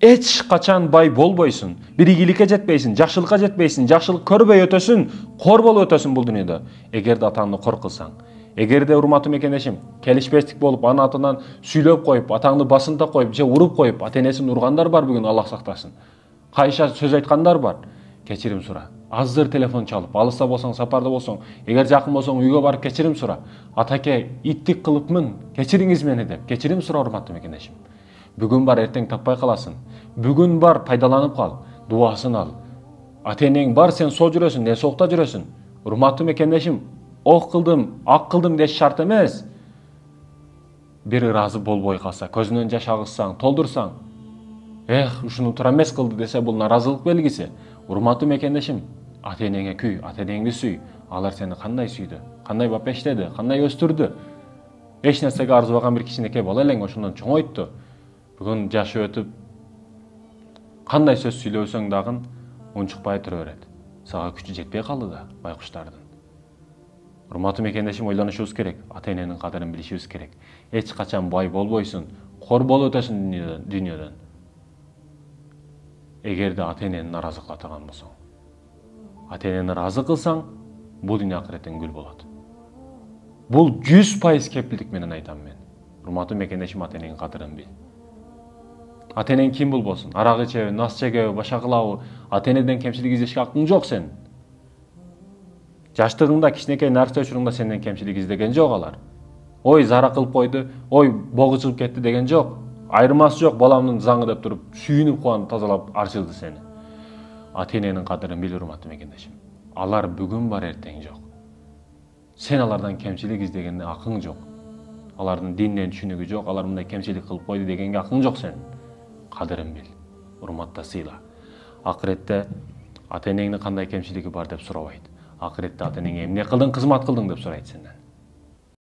Eç kaçan bay bolboysun. Bir iyilikке jetpeysin, жақшылыққа жетпейсің, жақшылық көрбөй өтөсүн, кор болуп өтөсүн бул дүйнөдө. Эгерде атаңды кор кылсаң, эгерде урматтуу мекендешим, келишпестик болуп, анын атынан сүйлөп коюп, атаңды басынта коюп, же уруп коюп, ата-энесин ургандар бар бүгүн, Аллах сактасын. Кайша сөз айткандар бар. Кечирим сура. Аздыр телефон чалып, алыста болсоң, сапарда болсоң, эгер жакын болсоң, үйгө барып кечирим сура. Атаке, иттик кылыпмын, кечириңиз мени деп. Кечирим сура, урматтуу мекендешим. Бүгүн бар, эртең таппай каласың. Бүгүн бар, пайдаланып кал, дуасын ал. Ата-энең бар, сен со жүрөсүң, не соокта жүрөсүң. Урматтуу мекендешим, ок кылдым, ак кылдым деш шарт эмес. Бир ыраазы болбой калса, көзүнөн жаш агызсаң, толдурсаң, ушуну туура эмес кылды десе, бул наразылык белгиси. Урматтуу мекендешим, ата-энеңе күй, ата-энеңди сүй. Алар сени кандай сүйдү, кандай бапештеди, кандай өстүрдү. Эч нерсеге арзыбаган бир кичинекей бала элең ошондон чоңойтtu. Бүгүн жашы өтүп, кандай сөз сүйлөсөң дагы унчукпай тура берет. Сага күчү жетпей калды да байкуштардын. Урматтуу мекендешим, ойлонушубуз керек, ата-эненин кадырын билишибиз керек. Эч качан бай болбойсуң, кор болуп өтөсүн дүйнөдөн. Эгерде ата-энени наразы кыла турган болсоң. Ата-энени ыраазы кылсаң, бул дүйнө акыреттен гүл болот. Бул 100% кепилдик менен айтам мен. Урматтуу мекендешим, ата-эненин кадырын бил. Ата-энең ким болбосун? Арак ичеби, нас жегеби, башка кылабы? Ата-энеден кемчилик издешке акың жок сен. Жаштыгыңда кичинекей нарса учуруңда сенден кемчилик издеген жок алар. Ой, зара кылып койду, ой, богу чыгып кетти деген жок. Айырмасы жок, баламдын заңы деп туруп, сүйүнүп куанып тазалап арчылды сени. Ата-эненин кадырын бил, урматтуу мекендешим. Алар бүгүн бар, эртең жок. Сен алардан кемчилик издегенде акың жок. Алардын динден түшүнүгү жок, алар мындай кемчилик кылып койду дегенге акың жок сен. Кадырын бил, урматта сыйла. Акыретте ата-энеңдин кандай кемчилиги бар деп сурабайт. Акыретте ата-энеңе эмне кылдың, кызмат кылдың деп сурайт сенден.